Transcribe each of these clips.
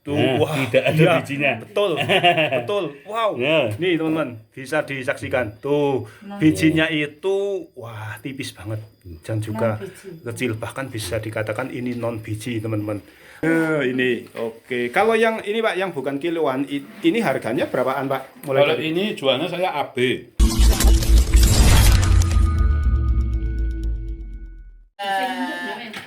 Tuh, wah, tidak ada iya, bijinya. betul, betul. Wow, Ya. nih teman-teman bisa disaksikan. Tuh, bijinya itu, wah, tipis banget dan juga kecil. Bahkan bisa dikatakan ini non biji, teman-teman. Ini, oke. Kalau yang ini Pak, yang bukan kiloan, ini harganya berapaan Pak? Mulai Kalau dari ini jualnya saya AB.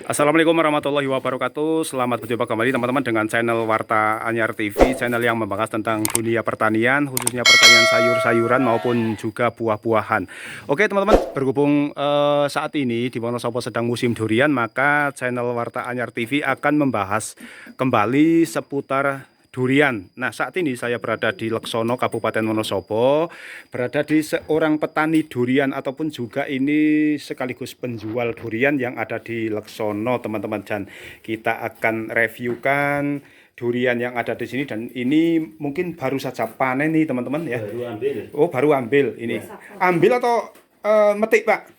Assalamualaikum warahmatullahi wabarakatuh. Selamat berjumpa kembali teman-teman dengan channel Warta Anyar TV, channel yang membahas tentang dunia pertanian, khususnya pertanian sayur-sayuran maupun juga buah-buahan. Oke teman-teman, berhubung saat ini di Wonosobo sedang musim durian, maka channel Warta Anyar TV akan membahas kembali seputar durian. Nah, saat ini saya berada di Leksono, Kabupaten Wonosobo, berada di seorang petani durian ataupun juga ini sekaligus penjual durian yang ada di Leksono, teman-teman. Dan kita akan reviewkan durian yang ada di sini, dan ini mungkin baru saja panen nih, teman-teman ya. Baru ambil. Oh, baru ambil ini. Ambil atau metik, Pak?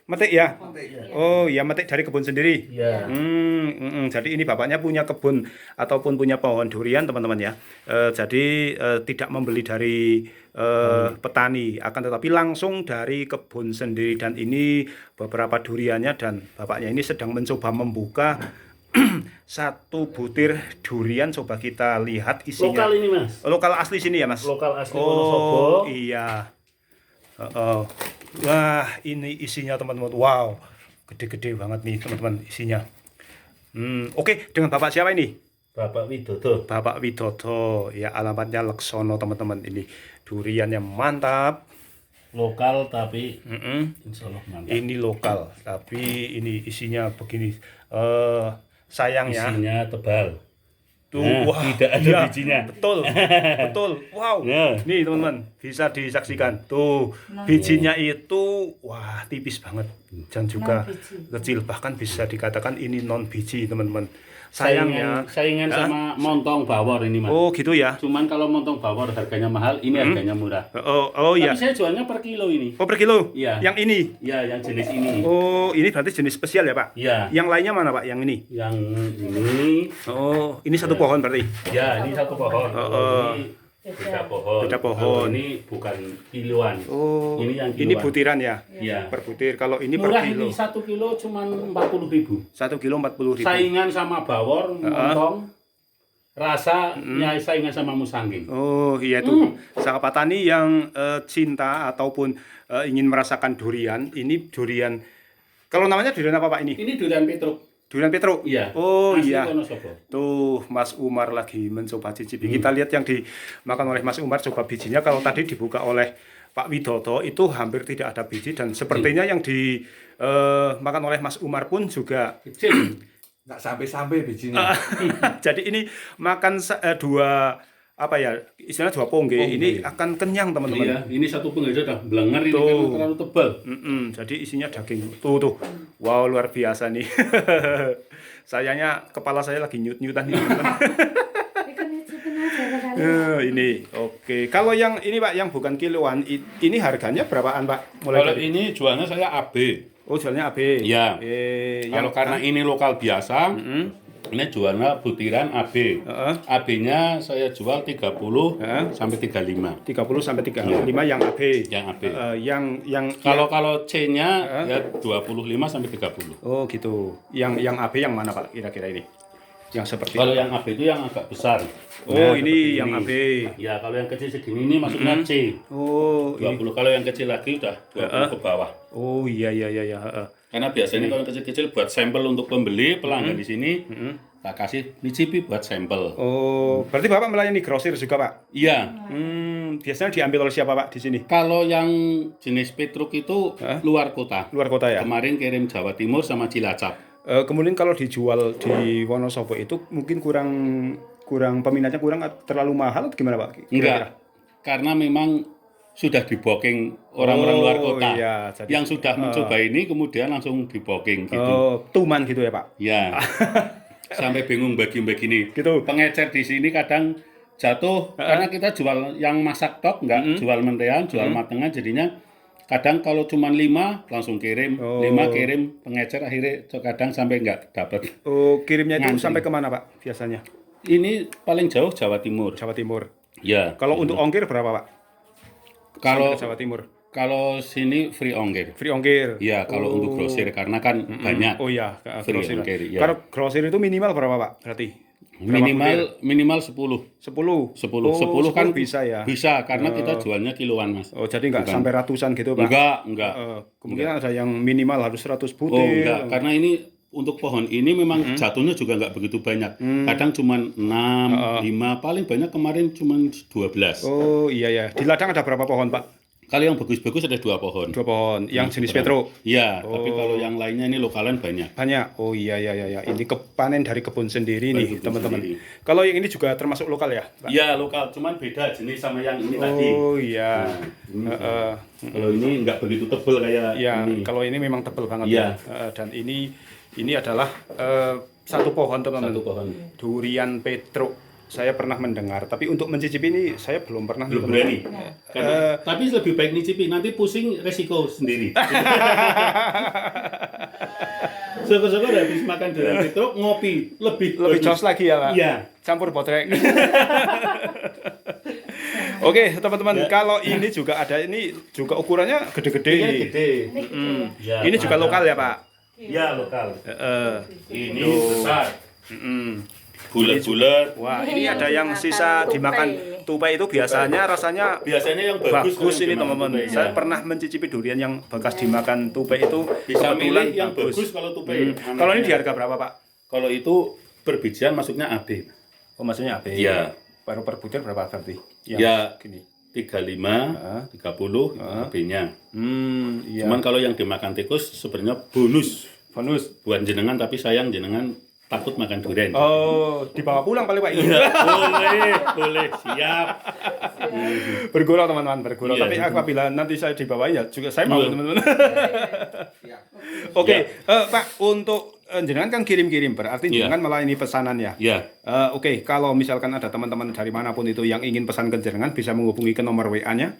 Metik ya? Oh ya, metik dari kebun sendiri. Ya. Jadi ini bapaknya punya kebun ataupun punya pohon durian, teman-teman ya. Jadi tidak membeli dari petani, akan tetapi langsung dari kebun sendiri. Dan ini beberapa duriannya, dan bapaknya ini sedang mencoba membuka satu butir durian. Coba kita lihat isinya. Lokal ini Mas. Lokal asli sini ya Mas? Lokal asli Oh Wonosobo. iya. Wah, ini isinya teman-teman. Wow, gede-gede banget nih teman-teman isinya. Oke, dengan Bapak siapa ini? Bapak Widodo. Bapak Widodo. Ya, alamatnya Leksono, teman-teman. Ini durian yang mantap. Lokal tapi Mm-mm. insya Allah mantap. Ini lokal, tapi ini isinya begini. Sayangnya Isinya tebal. tuh, Nah, wah, tidak ada iya, bijinya. betul, betul. Wow, Ya. nih teman-teman bisa disaksikan. Tuh, bijinya itu, wah, tipis banget dan juga kecil. Bahkan bisa dikatakan ini non biji, teman-teman. Sayangnya, Saingan sama montong bawor ini Mas. oh gitu ya. Cuman kalau montong bawor harganya mahal, ini harganya murah. Oh iya. Tapi saya jualnya per kilo ini. Oh, per kilo. Iya. Yang ini. Iya, yang jenis ini. Oh, ini berarti jenis spesial ya, Pak? Iya. Yang lainnya mana, Pak? Yang ini. Yang ini, Oh, ini satu pohon berarti. ya ini satu pohon. Kalau ini beda pohon. Beda pohon. Kalau ini bukan kiloan. Oh, Ini yang ini kiloan. butiran ya? Iya. Per butir. Kalau ini Murah per kilo. ini 1 kilo cuman 40.000. 1 kilo 40.000. Saingan sama bawor, montong. Rasanya saingan sama musangging. Oh iya tuh, sahabat tani yang cinta ataupun ingin merasakan durian, ini durian. Kalau namanya durian apa Pak ini? Ini durian petruk. Durian Petruk. Iya. Oh Asli iya. Wonosobo. Tuh Mas Umar lagi mencoba cicipi. Kita lihat yang dimakan oleh Mas Umar, coba bijinya. Kalau tadi dibuka oleh Pak Widodo itu hampir tidak ada biji, dan sepertinya yang dimakan oleh Mas Umar pun juga Kecil. Nggak sampai-sampai bijinya. jadi ini makan dua, apa ya, istilahnya dua pongge, ini akan kenyang teman-teman. Iya, ini satu pengaja dah belanger ini Tuh. karena terlalu tebal. Jadi isinya daging. Tuh. Wow, luar biasa nih. Sayangnya kepala saya lagi nyut-nyutan nih. Ini oke. Kalau yang ini Pak, yang bukan kiloan, ini harganya berapaan Pak? Kalau ini jualnya saya AB. Oh, jualnya AB. Iya. Yang Kalau karena ini lokal biasa, ini jualnya butiran AB. AB-nya saya jual 30 sampai 35. 30 sampai 35 yang AB. Yang AB. Yang Kalau C-nya ya 25 sampai 30. Oh gitu. Yang AB yang mana Pak kira-kira ini? Yang seperti Kalau yang AB itu yang agak besar. Oh, Nah, ini seperti yang AB. Ya, kalau yang kecil segini ini masuknya C. Oh, 20. Kalau yang kecil lagi udah 20 ke bawah. Oh iya. Karena biasanya kalau kecil-kecil buat sampel untuk pembeli pelanggan di sini, tak kasih nyicipi buat sampel. Oh, berarti Bapak melayani grosir juga Pak? Iya. Biasanya diambil oleh siapa Pak di sini? Kalau yang jenis Petruk itu luar kota. Luar kota ya? Kemarin kirim Jawa Timur sama Cilacap. Kemudian kalau dijual di Wonosobo itu mungkin kurang peminatnya, kurang terlalu mahal atau gimana Pak? Enggak. Karena memang sudah di-booking orang-orang luar kota. Iya, jadi, yang sudah mencoba ini kemudian langsung di-booking gitu. Tuman gitu ya Pak? Ya. Sampai bingung bagi-bagi ini. Gitu. Pengecer di sini kadang jatuh karena kita jual yang masak tok, enggak jual mentean, jual matengan, jadinya kadang kalau cuma 5 langsung kirim, 5 kirim pengecer, akhirnya kadang sampai enggak dapat. Oh, kirimnya itu Ngantri. sampai kemana Pak biasanya? Ini paling jauh Jawa Timur. Jawa Timur. Ya. Kalau untuk ongkir berapa Pak? Kalau Sampai ke Jawa Timur. kalau sini free ongkir. Free ongkir. Ya, kalau untuk grosir karena kan banyak. Oh iya, Free grosir. ongkir, ya. Kalau grosir itu minimal berapa Pak? Berarti Minimal 10. 10. 10. Oh, 10 kan bisa ya. Bisa karena kita jualnya kiloan, Mas. Oh, jadi nggak sampai ratusan gitu Pak? Enggak. Kemungkinan ada yang minimal harus 100 Oh, butir. enggak. Karena ini untuk pohon ini memang jatuhnya juga enggak begitu banyak. Kadang cuma 6, 5, paling banyak kemarin cuma 12. Oh iya ya. Di ladang ada berapa pohon Pak? Kalau yang bagus-bagus ada 2 pohon. 2 pohon. Yang jenis Petro? Iya, tapi kalau yang lainnya ini lokalan banyak. Banyak. Oh iya ya. Ini panen dari kebun sendiri Dari nih kebun teman-teman. sendiri. Kalau yang ini juga termasuk lokal ya Pak? Iya, lokal, cuman beda jenis sama yang ini tadi. Oh iya. Ini, kalau ini enggak begitu tebal kayak Ya, ini. kalau ini memang tebal banget Iya. ya. Dan ini adalah satu pohon teman-teman. Satu pohon. Durian Petro. Saya pernah mendengar, tapi untuk mencicipi ini saya belum pernah. Belum berani. Tapi lebih baik nyicipi, nanti pusing resiko sendiri. Syukur-syukur habis makan durian Petro ngopi lebih Lebih bagus. jos lagi ya Pak? Iya. Campur botrek. Oke teman-teman, kalau ini juga ada, ini juga ukurannya gede-gede Ini ini. gede. Ya, Ini juga lokal ya Pak? Iya, lokal. Ini Tuh. besar. Bulat-bulat. Wah, ini ada yang sisa dimakan tupai itu biasanya rasanya Biasanya yang bagus, bagus ini dimakan teman-teman. tupai, Saya ya. pernah mencicipi durian yang bekas dimakan tupai itu Bisa kebetulan milih yang bagus kalau tupai. Kalau ini di harga berapa Pak? Kalau itu berbijian masuknya AB. Oh maksudnya AB? Iya. Baru per butir berapa berarti? Yang Ya, gini. 35, 30 AB-nya. Iya. Cuman kalau yang dimakan tikus sebenarnya bonus Bonus. buat jenengan, tapi sayang jenengan takut makan durian. Oh, dibawa pulang kali Pak ini. boleh, siap. Bergurau teman-teman, bergurau. Iya. Tapi apabila nanti saya dibawain ya juga saya mau Iya. teman-teman. Oke, Pak, untuk jenengan kan kirim-kirim, berarti Iya. jenengan melayani pesanan ya. Ya, Oke, kalau misalkan ada teman-teman dari manapun itu yang ingin pesan ke jenengan bisa menghubungi ke nomor WA-nya.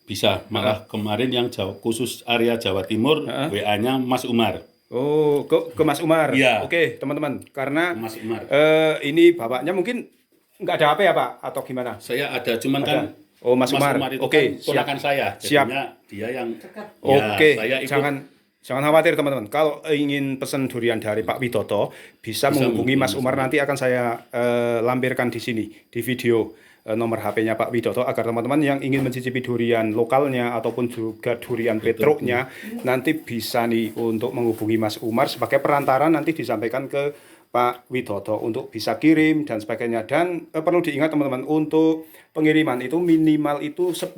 bisa. Malah kemarin yang khusus area Jawa Timur, WA-nya Mas Umar. Oh, ke Mas Umar. Iya. Oke, teman-teman, karena Mas Umar. ini bapaknya mungkin nggak ada HP ya Pak atau gimana? Saya ada, cuman kan Oh, Mas Umar. itu Oke, kan ponakan saya. Siap. Jadinya dia yang Oke, saya ikut. jangan khawatir teman-teman. Kalau ingin pesan durian dari Pak Widodo, bisa menghubungi Mas Umar. Nanti akan saya lampirkan di sini di video nomor HP-nya Pak Widodo agar teman-teman yang ingin mencicipi durian lokalnya ataupun juga durian petroknya nanti bisa nih untuk menghubungi Mas Umar sebagai perantara, nanti disampaikan ke Pak Widodo untuk bisa kirim dan sebagainya. Dan perlu diingat teman-teman, untuk pengiriman itu minimal itu 10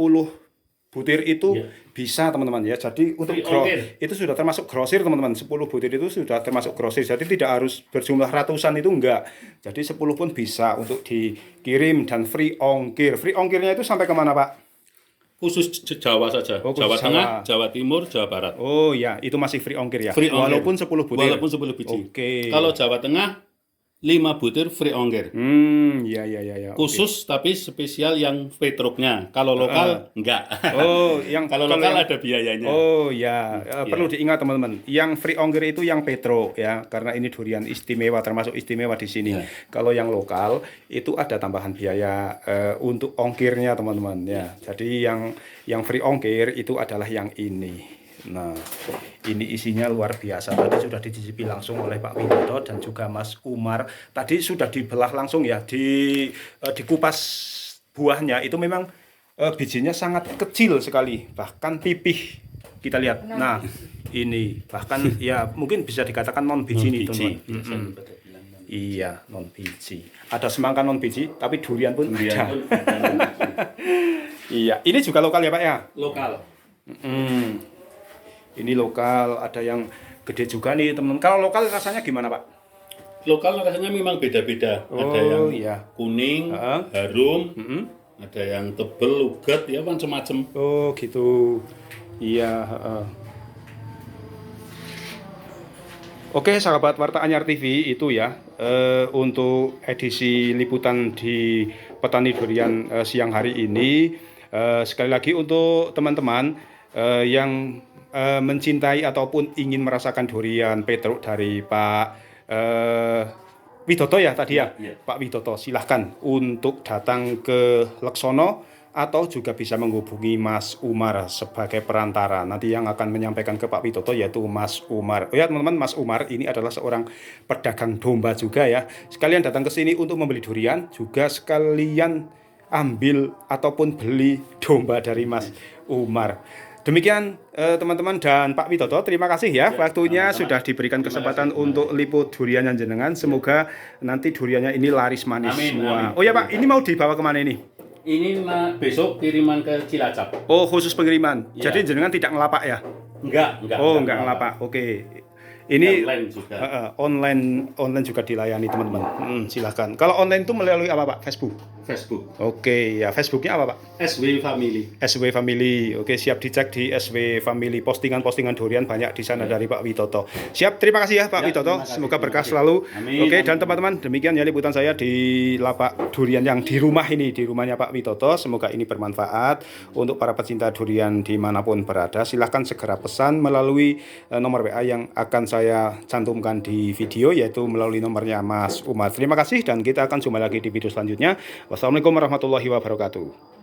butir itu bisa teman-teman ya. Jadi untuk itu sudah termasuk grosir teman-teman. 10 butir itu sudah termasuk grosir. Jadi tidak harus berjumlah ratusan, itu enggak. Jadi 10 pun bisa untuk dikirim dan free ongkir. Free ongkirnya itu sampai kemana Pak? Khusus Jawa saja. Oh, khusus Jawa Tengah, Jawa. Jawa Timur, Jawa Barat. Oh ya, itu masih free ongkir ya. Free ongkir. Walaupun 10 butir. Walaupun 10 biji. Oke. Kalau Jawa Tengah 5 butir free ongkir. Ya. Oke. Khusus tapi spesial yang petroknya. Kalau lokal enggak. Oh, yang kalau lokal yang- ada biayanya. Oh ya, perlu diingat teman-teman. Yang free ongkir itu yang petro ya, karena ini durian istimewa, termasuk istimewa di sini. Ya. Kalau yang lokal itu ada tambahan biaya untuk ongkirnya teman-teman ya. Jadi yang free ongkir itu adalah yang ini. Nah, ini isinya luar biasa. Tadi sudah dicicipi langsung oleh Pak Widodo dan juga Mas Umar. Tadi sudah dibelah langsung ya, dikupas buahnya. Itu memang bijinya sangat kecil sekali, bahkan pipih. Kita lihat. Nah, ini bahkan ya mungkin bisa dikatakan non biji nih, teman-teman. Iya, non biji. Ada semangka non biji, tapi durian pun ada. Iya, ini juga lokal ya Pak ya? Lokal. Ini lokal, ada yang gede juga nih teman-teman. Kalau lokal rasanya gimana Pak? Lokal rasanya memang beda-beda. Ada yang iya. kuning, harum, ada yang tebel, lugat, ya macam-macam. Oh gitu. Iya. Oke sahabat Warta Anyar TV, itu ya untuk edisi liputan di Petani Durian siang hari ini. Sekali lagi untuk teman-teman yang mencintai ataupun ingin merasakan durian petruk dari Pak Widoto ya tadi ya, Iya. Pak Widoto. Silahkan untuk datang ke Leksono atau juga bisa menghubungi Mas Umar sebagai perantara. Nanti yang akan menyampaikan ke Pak Widoto yaitu Mas Umar. Oh ya teman-teman, Mas Umar ini adalah seorang pedagang domba juga ya. Sekalian datang ke sini untuk membeli durian, juga sekalian ambil ataupun beli domba dari Mas Umar. Demikian teman-teman dan Pak Widoto, terima kasih ya waktunya sama-sama. sudah diberikan kesempatan Terima kasih. untuk liput duriannya jenengan. Semoga nanti duriannya ini laris manis Amin, semua. amin. Oh ya Pak, ini mau dibawa kemana ini? Ini besok kiriman ke Cilacap. Oh khusus pengiriman. Iya. Jadi jenengan tidak ngelapak ya? Enggak. Oh enggak ngelapak. Oke. Ini Online juga. online juga dilayani teman-teman. Silahkan. Kalau online itu melalui apa Pak? Facebook. Facebook. Oke ya, Facebooknya apa Pak? SW Family. SW Family. Oke, siap dicek di SW Family. Postingan-postingan durian banyak di sana dari Pak Widoto. Siap, terima kasih ya Pak Ya, Widoto. terima kasih, Semoga terima berkah kasih. selalu. Amin, Oke, amin. dan teman-teman, demikian ya liputan saya di lapak durian yang di rumah ini, di rumahnya Pak Widoto. Semoga ini bermanfaat untuk para pecinta durian dimanapun berada. Silahkan segera pesan melalui nomor WA yang akan saya cantumkan di video, yaitu melalui nomornya Mas Umar. Terima kasih dan kita akan jumpa lagi di video selanjutnya. Wassalamualaikum warahmatullahi wabarakatuh.